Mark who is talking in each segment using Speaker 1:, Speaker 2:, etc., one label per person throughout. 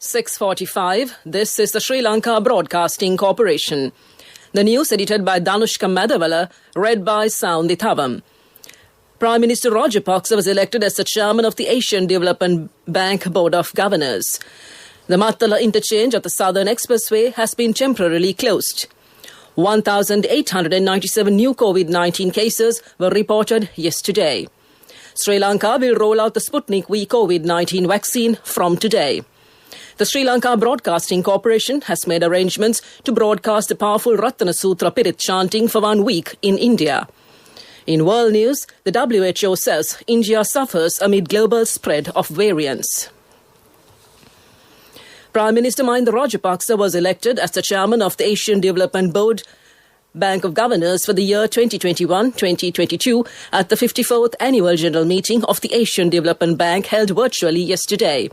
Speaker 1: 6:45. This is the Sri Lanka Broadcasting Corporation. The news edited by Danushka Madhavala, read by Sound Ithavam. Prime Minister Rajapaksa was elected as the chairman of the Asian Development Bank Board of Governors. The Mattala interchange of the Southern Expressway has been temporarily closed. 1,897 new COVID-19 cases were reported yesterday. Sri Lanka will roll out the Sputnik V COVID-19 vaccine from today. The Sri Lanka Broadcasting Corporation has made arrangements to broadcast the powerful Ratana Sutra Pirit chanting for 1 week in India. In world news, the WHO says India suffers amid global spread of variants. Prime Minister Mahinda Rajapaksa was elected as the chairman of the Asian Development Board Bank of Governors for the year 2021-2022 at the 54th Annual General Meeting of the Asian Development Bank held virtually yesterday.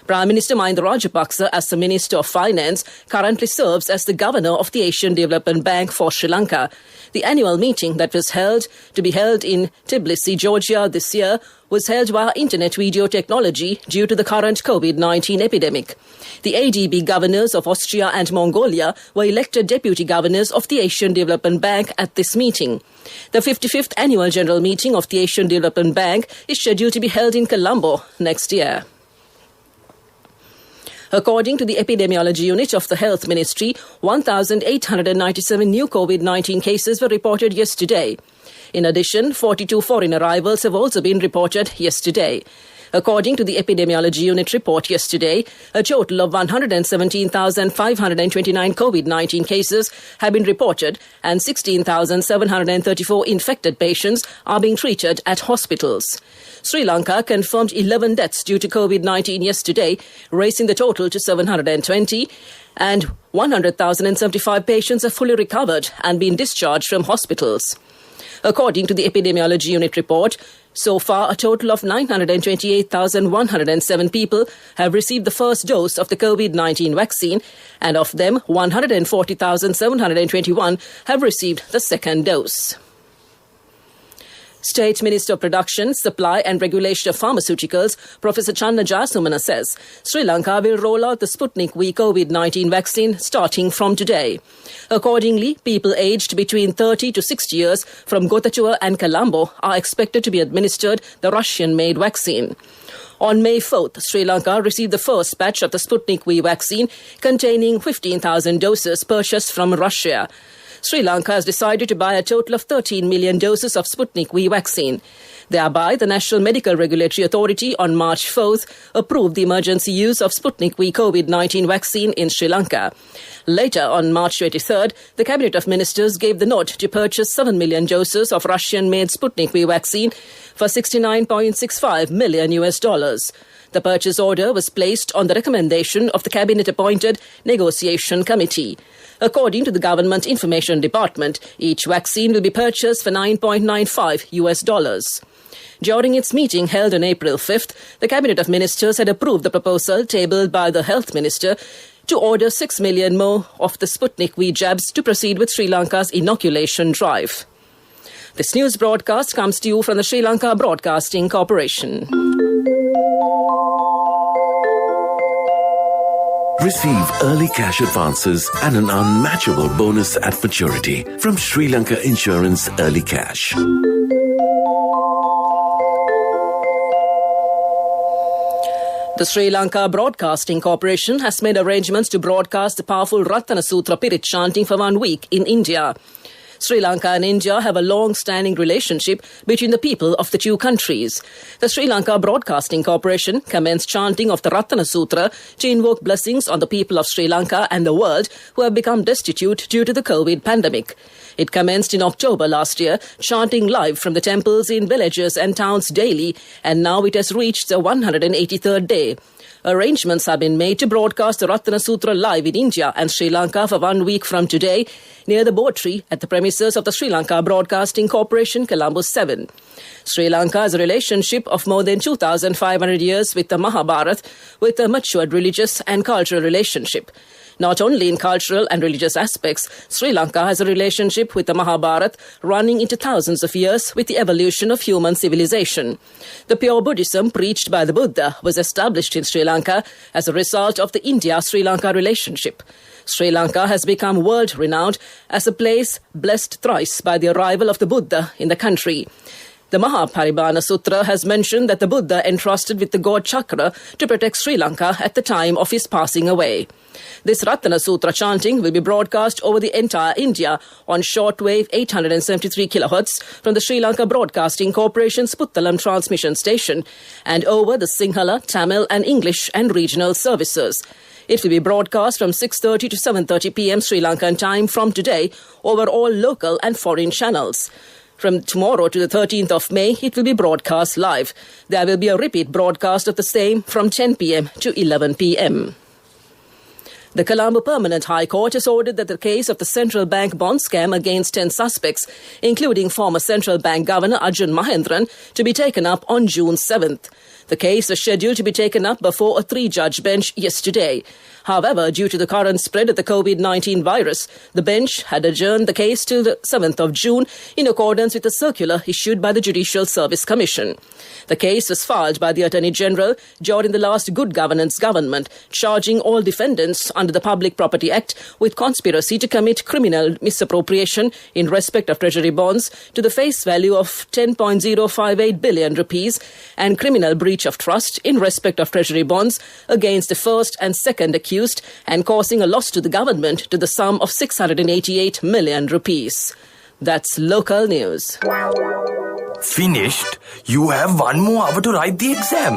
Speaker 1: Prime Minister Mahinda Rajapaksa, as the Minister of Finance, currently serves as the Governor of the Asian Development Bank for Sri Lanka. The annual meeting that was to be held in Tbilisi, Georgia this year was held via internet video technology due to the current COVID-19 epidemic. The ADB governors of Austria and Mongolia were elected deputy governors of the Asian Development Bank at this meeting. The 55th Annual General Meeting of the Asian Development Bank is scheduled to be held in Colombo next year. According to the Epidemiology Unit of the Health Ministry, 1,897 new COVID-19 cases were reported yesterday. In addition, 42 foreign arrivals have also been reported yesterday. According to the Epidemiology Unit report yesterday, a total of 117,529 COVID-19 cases have been reported and 16,734 infected patients are being treated at hospitals. Sri Lanka confirmed 11 deaths due to COVID-19 yesterday, raising the total to 720, and 100,075 patients have fully recovered and been discharged from hospitals. According to the Epidemiology Unit report, so far a total of 928,107 people have received the first dose of the COVID-19 vaccine, and of them 140,721 have received the second dose. State Minister of Production, Supply and Regulation of Pharmaceuticals, Professor Channa Jayasumana says Sri Lanka will roll out the Sputnik V COVID-19 vaccine starting from today. Accordingly, people aged between 30 to 60 years from Gotatua and Colombo are expected to be administered the Russian-made vaccine. On May 4th, Sri Lanka received the first batch of the Sputnik V vaccine containing 15,000 doses purchased from Russia. Sri Lanka has decided to buy a total of 13 million doses of Sputnik V vaccine. Thereby, the National Medical Regulatory Authority on March 4th approved the emergency use of Sputnik V COVID-19 vaccine in Sri Lanka. Later, on March 23rd, the Cabinet of Ministers gave the nod to purchase 7 million doses of Russian-made Sputnik V vaccine for $69.65 million. The purchase order was placed on the recommendation of the Cabinet-appointed Negotiation Committee. According to the Government Information Department, each vaccine will be purchased for $9.95. During its meeting held on April 5th, the Cabinet of Ministers had approved the proposal tabled by the Health Minister to order 6 million more of the Sputnik V jabs to proceed with Sri Lanka's inoculation drive. This news broadcast comes to you from the Sri Lanka Broadcasting Corporation.
Speaker 2: Receive early cash advances and an unmatchable bonus at maturity from Sri Lanka Insurance Early Cash.
Speaker 1: The Sri Lanka Broadcasting Corporation has made arrangements to broadcast the powerful Ratana Sutra Pirit chanting for 1 week in India. Sri Lanka and India have a long-standing relationship between the people of the two countries. The Sri Lanka Broadcasting Corporation commenced chanting of the Ratana Sutra to invoke blessings on the people of Sri Lanka and the world who have become destitute due to the COVID pandemic. It commenced in October last year, chanting live from the temples in villages and towns daily, and now it has reached the 183rd day. Arrangements have been made to broadcast the Ratana Sutra live in India and Sri Lanka for 1 week from today near the boat tree at the premises of the Sri Lanka Broadcasting Corporation, Colombo 7. Sri Lanka has a relationship of more than 2,500 years with the Mahabharata, with a matured religious and cultural relationship. Not only in cultural and religious aspects, Sri Lanka has a relationship with the Mahabharata running into thousands of years with the evolution of human civilization. The pure Buddhism preached by the Buddha was established in Sri Lanka as a result of the India-Sri Lanka relationship. Sri Lanka has become world-renowned as a place blessed thrice by the arrival of the Buddha in the country. The Mahaparibhana Sutra has mentioned that the Buddha entrusted with the god Chakra to protect Sri Lanka at the time of his passing away. This Ratana Sutra chanting will be broadcast over the entire India on shortwave 873 kHz from the Sri Lanka Broadcasting Corporation's Puttalam transmission station and over the Sinhala, Tamil and English and regional services. It will be broadcast from 6:30 to 7:30 p.m. Sri Lankan time from today over all local and foreign channels. From tomorrow to the 13th of May, it will be broadcast live. There will be a repeat broadcast of the same from 10 p.m. to 11 p.m. The Colombo Permanent High Court has ordered that the case of the central bank bond scam against 10 suspects, including former central bank governor Arjun Mahendran, to be taken up on June 7th. The case was scheduled to be taken up before a 3-judge bench yesterday. However, due to the current spread of the COVID-19 virus, the bench had adjourned the case till the 7th of June in accordance with a circular issued by the Judicial Service Commission. The case was filed by the Attorney General during the last Good Governance government, charging all defendants under the Public Property Act with conspiracy to commit criminal misappropriation in respect of treasury bonds to the face value of 10.058 billion rupees and criminal breach of trust in respect of treasury bonds against the first and second accused and causing a loss to the government to the sum of 688 million rupees. That's local news.
Speaker 3: Finished? You have 1 more hour to write the exam.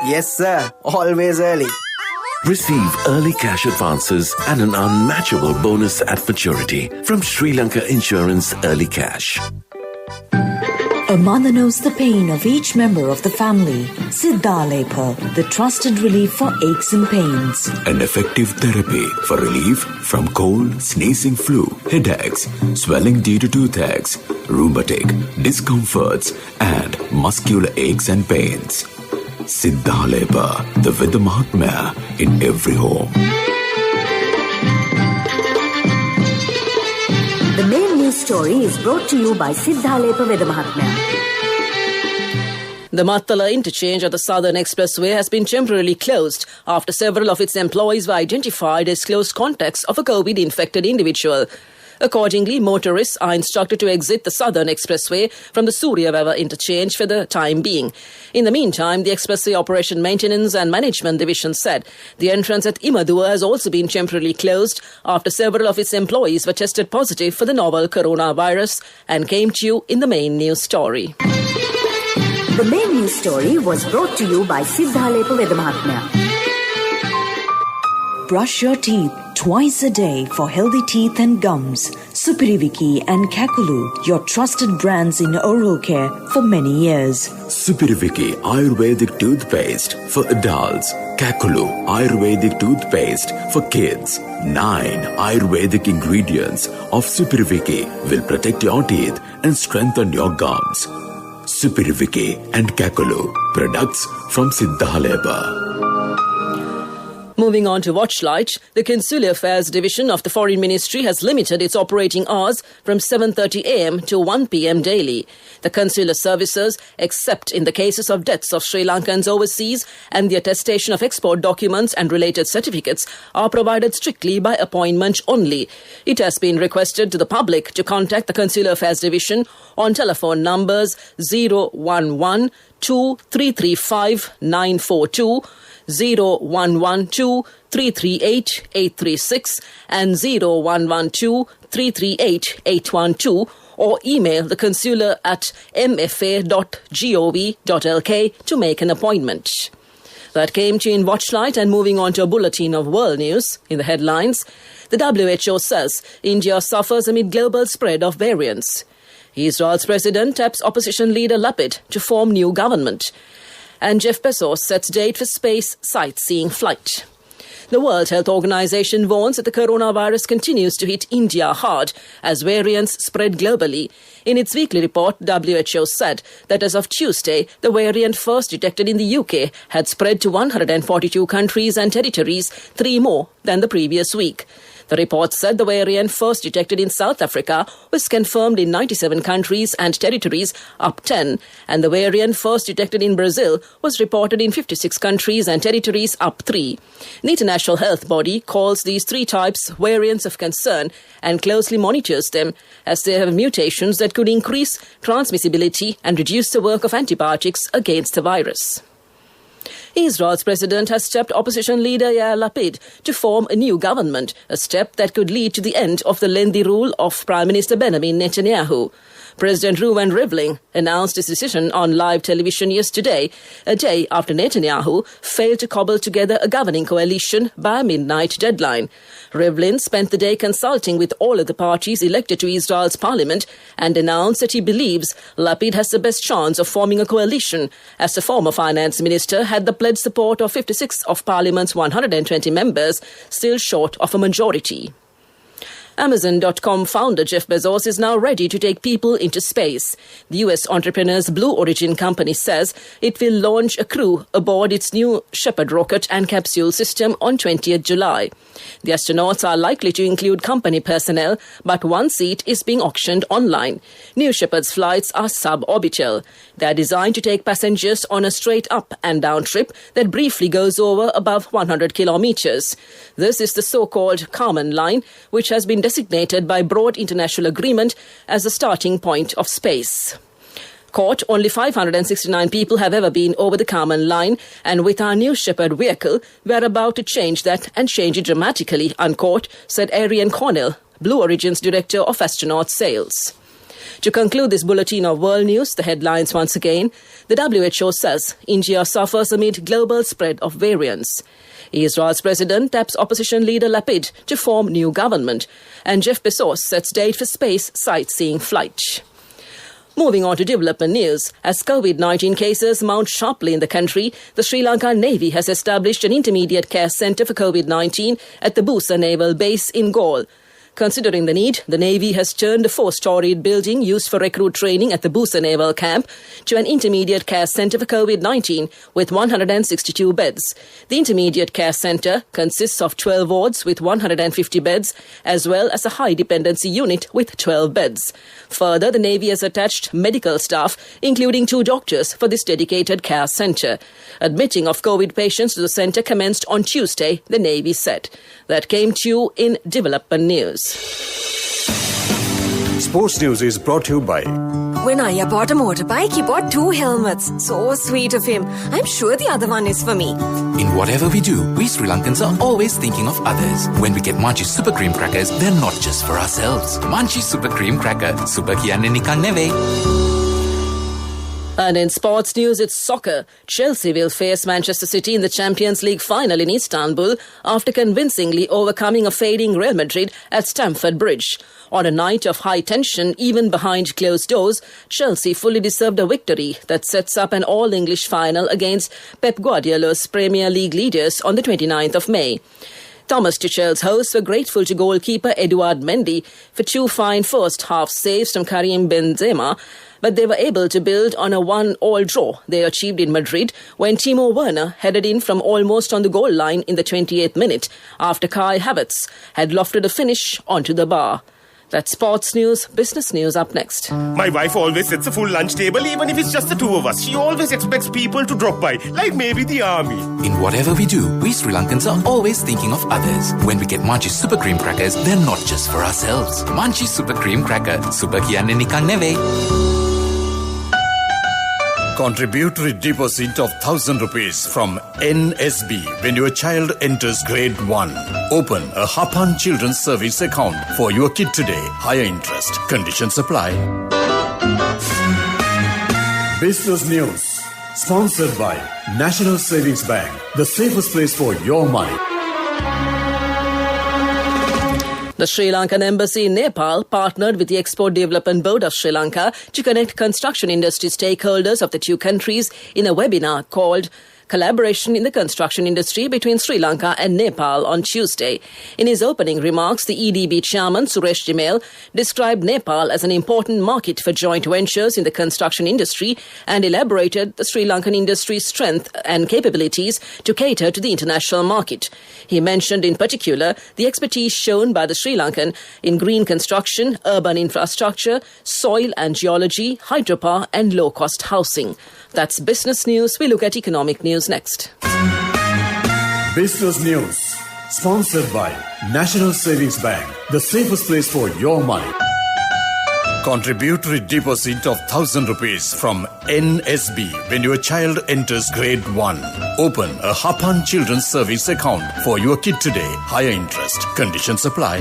Speaker 4: Yes, sir. Always early.
Speaker 2: Receive early cash advances and an unmatchable bonus at maturity from Sri Lanka Insurance Early Cash.
Speaker 5: A mother knows the pain of each member of the family. Siddhalepa, the trusted relief for aches and pains.
Speaker 6: An effective therapy for relief from cold, sneezing, flu, headaches, swelling due to toothaches, rheumatic, discomforts, and muscular aches and pains. Siddhalepa, the Veda Mahatmya in every home.
Speaker 5: The main news story is brought to you by Siddhalepa Veda Mahatmya.
Speaker 1: The Mattala interchange of the Southern Expressway has been temporarily closed after several of its employees were identified as close contacts of a COVID-infected individual. Accordingly, motorists are instructed to exit the Southern Expressway from the Suryavava interchange for the time being. In the meantime, the Expressway Operation Maintenance and Management Division said the entrance at Imadua has also been temporarily closed after several of its employees were tested positive for the novel coronavirus and came to you in the main news story.
Speaker 5: The main news story was brought to you by Siddhalepa Veda Mahatmya. Brush your teeth twice a day for healthy teeth and gums. Supiriviki and Kakulu, your trusted brands in oral care for many years.
Speaker 6: Supiriviki Ayurvedic toothpaste for adults. Kakulu Ayurvedic toothpaste for kids. 9 Ayurvedic ingredients of Supiriviki will protect your teeth and strengthen your gums. Supiriviki and Kakulu, products from Siddhalepa.
Speaker 1: Moving on to Watchlight, the Consular Affairs Division of the Foreign Ministry has limited its operating hours from 7:30 a.m. to 1 p.m. daily. The consular services, except in the cases of deaths of Sri Lankans overseas and the attestation of export documents and related certificates, are provided strictly by appointment only. It has been requested to the public to contact the Consular Affairs Division on telephone numbers 011 2335 942, 0112 338 836 and 0112 338 812, or email the consular at mfa.gov.lk to make an appointment. That came to you in Watchlight, and moving on to a bulletin of world news in the headlines. The WHO says India suffers amid global spread of variants. Israel's president taps opposition leader Lapid to form new government. And Jeff Bezos sets date for space sightseeing flight. The World Health Organization warns that the coronavirus continues to hit India hard as variants spread globally. In its weekly report, WHO said that as of Tuesday, the variant first detected in the UK had spread to 142 countries and territories, 3 more than the previous week. The report said the variant first detected in South Africa was confirmed in 97 countries and territories, up 10, and the variant first detected in Brazil was reported in 56 countries and territories, up 3. The international health body calls these 3 types variants of concern and closely monitors them as they have mutations that could increase transmissibility and reduce the work of antibiotics against the virus. Israel's president has stepped opposition leader Yair Lapid to form a new government, a step that could lead to the end of the lengthy rule of Prime Minister Benjamin Netanyahu. President Reuven Rivlin announced his decision on live television yesterday, a day after Netanyahu failed to cobble together a governing coalition by a midnight deadline. Rivlin spent the day consulting with all of the parties elected to Israel's parliament and announced that he believes Lapid has the best chance of forming a coalition, as the former finance minister had the pledged support of 56 of parliament's 120 members, still short of a majority. Amazon.com founder Jeff Bezos is now ready to take people into space. The US entrepreneur's Blue Origin company says it will launch a crew aboard its new Shepard rocket and capsule system on 20th July. The astronauts are likely to include company personnel, but one seat is being auctioned online. New Shepard's flights are suborbital. They are designed to take passengers on a straight up and down trip that briefly goes over above 100 kilometers. This is the so-called Kármán line, which has been designated by broad international agreement as the starting point of space. Caught, only 569 people have ever been over the Kármán line, and with our new Shepard vehicle, we are about to change that and change it dramatically, unquote, said Arian Cornell, Blue Origin's director of astronaut sales. To conclude this bulletin of world news, the headlines once again. The WHO says India suffers amid global spread of variants. Israel's president taps opposition leader Lapid to form new government, and Jeff Bezos sets date for space sightseeing flight. Moving on to development news, as COVID-19 cases mount sharply in the country, the Sri Lanka Navy has established an intermediate care centre for COVID-19 at the Busa Naval Base in Galle. Considering the need, the Navy has turned a 4-storied building used for recruit training at the Busa Naval Camp to an intermediate care centre for COVID-19 with 162 beds. The intermediate care centre consists of 12 wards with 150 beds, as well as a high dependency unit with 12 beds. Further, the Navy has attached medical staff, including 2 doctors, for this dedicated care centre. Admitting of COVID patients to the centre commenced on Tuesday, the Navy said. That came to you in development news.
Speaker 7: Sports News is brought to you by...
Speaker 8: When Aya bought a motorbike, he bought 2 helmets. So sweet of him. I'm sure the other one is for me.
Speaker 9: In whatever we do, we Sri Lankans are always thinking of others. When we get Munchie Super Cream Crackers, they're not just for ourselves. Munchie Super Cream Cracker. Super kiyanne nikan neve.
Speaker 1: And in sports news, it's soccer. Chelsea will face Manchester City in the Champions League final in Istanbul after convincingly overcoming a fading Real Madrid at Stamford Bridge. On a night of high tension, even behind closed doors, Chelsea fully deserved a victory that sets up an all-English final against Pep Guardiola's Premier League leaders on the 29th of May. Thomas Tuchel's hosts were grateful to goalkeeper Eduard Mendy for 2 fine first-half saves from Karim Benzema, but they were able to build on a 1-1 draw they achieved in Madrid when Timo Werner headed in from almost on the goal line in the 28th minute after Kai Havertz had lofted a finish onto the bar. That's sports news. Business news up next.
Speaker 10: My wife always sets a full lunch table, even if it's just the 2 of us. She always expects people to drop by, like maybe the army.
Speaker 9: In whatever we do, we Sri Lankans are always thinking of others. When we get Munchie Super Cream Crackers, they're not just for ourselves. Munchie Super Cream Cracker. Super kiyanne nikan neve.
Speaker 7: Contributory deposit of 1,000 rupees from NSB when your child enters grade 1. Open a Hapan Children's Service account for your kid today. Higher interest. Conditions apply. Business News. Sponsored by National Savings Bank. The safest place for your money.
Speaker 1: The Sri Lankan Embassy in Nepal partnered with the Export Development Board of Sri Lanka to connect construction industry stakeholders of the 2 countries in a webinar called collaboration in the construction industry between Sri Lanka and Nepal on Tuesday. In his opening remarks, the EDB chairman, Suresh Jimel, described Nepal as an important market for joint ventures in the construction industry and elaborated the Sri Lankan industry's strength and capabilities to cater to the international market. He mentioned in particular the expertise shown by the Sri Lankan in green construction, urban infrastructure, soil and geology, hydropower and low-cost housing. That's business news. We look at economic news next.
Speaker 7: Business News, sponsored by National Savings Bank, the safest place for your money. Contributory deposit of 1,000 rupees from NSB when your child enters grade 1. Open a Hapan Children's Service account for your kid today. Higher interest. Conditions apply.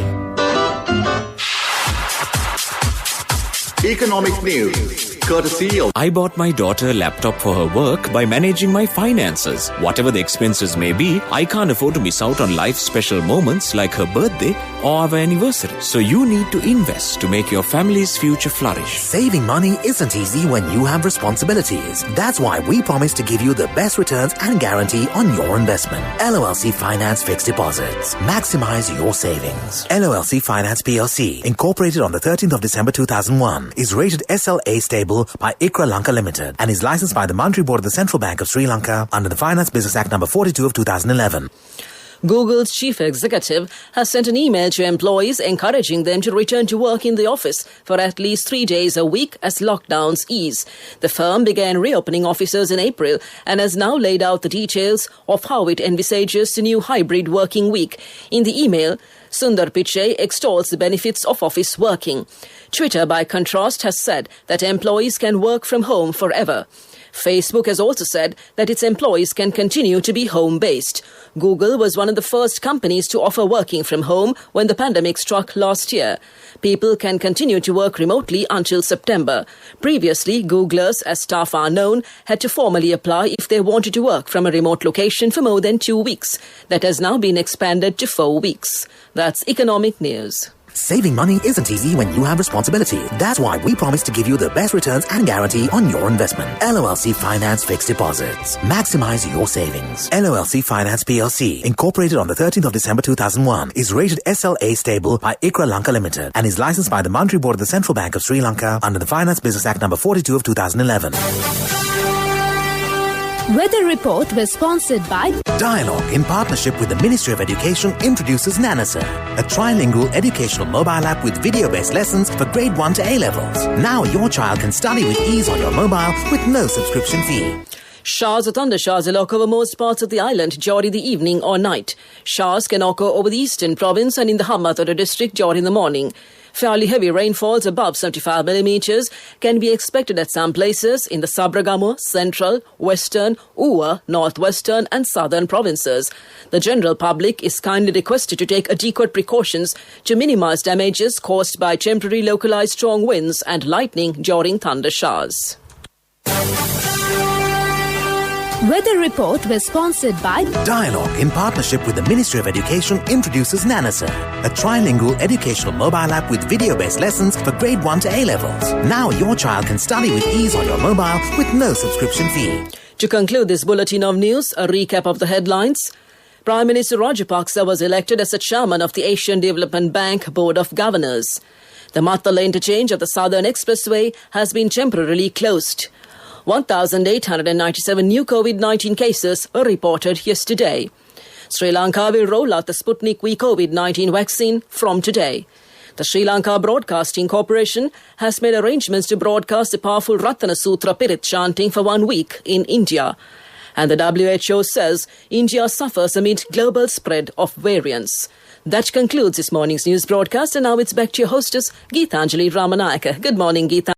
Speaker 11: Economic news, courtesy of...
Speaker 12: I bought my daughter a laptop for her work by managing my finances. Whatever the expenses may be, I can't afford to miss out on life's special moments like her birthday or our anniversary. So you need to invest to make your family's future flourish.
Speaker 13: Saving money isn't easy when you have responsibilities. That's why we promise to give you the best returns and guarantee on your investment. LOLC Finance Fixed Deposits. Maximize your savings. LOLC Finance PLC, incorporated on the 13th of December 2001, is rated SLA stable by ICRA Lanka Limited and is licensed by the Monetary Board of the Central Bank of Sri Lanka under the Finance Business Act number 42 of 2011.
Speaker 1: Google's chief executive has sent an email to employees encouraging them to return to work in the office for at least 3 days a week as lockdowns ease. The firm began reopening offices in April and has now laid out the details of how it envisages the new hybrid working week. In the email, Sundar Pichai extols the benefits of office working. Twitter, by contrast, has said that employees can work from home forever. Facebook has also said that its employees can continue to be home-based. Google was one of the first companies to offer working from home when the pandemic struck last year. People can continue to work remotely until September. Previously, Googlers, as staff are known, had to formally apply if they wanted to work from a remote location for more than 2 weeks. That has now been expanded to 4 weeks. That's economic news.
Speaker 13: Saving money isn't easy when you have responsibility. That's why we promise to give you the best returns and guarantee on your investment. LOLC Finance Fixed Deposits. Maximize your savings. LOLC Finance PLC, incorporated on the 13th of December 2001, is rated SLA stable by ICRA Lanka Limited and is licensed by the Monetary Board of the Central Bank of Sri Lanka under the Finance Business Act number 42 of 2011.
Speaker 14: Weather Report was sponsored by
Speaker 13: Dialogue, in partnership with the Ministry of Education, introduces Nanasa, a trilingual educational mobile app with video-based lessons for grade 1 to A-levels. Now your child can study with ease on your mobile with no subscription fee.
Speaker 1: Showers or thundershowers will occur over most parts of the island during the evening or night. Showers can occur over the eastern province and in the Hambantota district during the morning. Fairly heavy rainfalls above 75 millimeters can be expected at some places in the Sabragamuwa, Central, Western, Uwa, Northwestern and Southern provinces. The general public is kindly requested to take adequate precautions to minimize damages caused by temporary localized strong winds and lightning during thunder showers.
Speaker 14: Weather Report was sponsored by
Speaker 13: Dialogue, in partnership with the Ministry of Education, introduces Nanasa, a trilingual educational mobile app with video-based lessons for grade 1 to A-levels. Now your child can study with ease on your mobile with no subscription fee.
Speaker 1: To conclude this bulletin of news, a recap of the headlines. Prime Minister Rajapaksa was elected as the chairman of the Asian Development Bank Board of Governors. The Mattala interchange of the Southern Expressway has been temporarily closed. 1,897 new COVID-19 cases were reported yesterday. Sri Lanka will roll out the Sputnik V COVID-19 vaccine from today. The Sri Lanka Broadcasting Corporation has made arrangements to broadcast the powerful Ratana Sutra Pirit chanting for 1 week in India. And the WHO says India suffers amid global spread of variants. That concludes this morning's news broadcast, and now it's back to your hostess, Geethanjali Ramanayaka. Good morning, Geetha.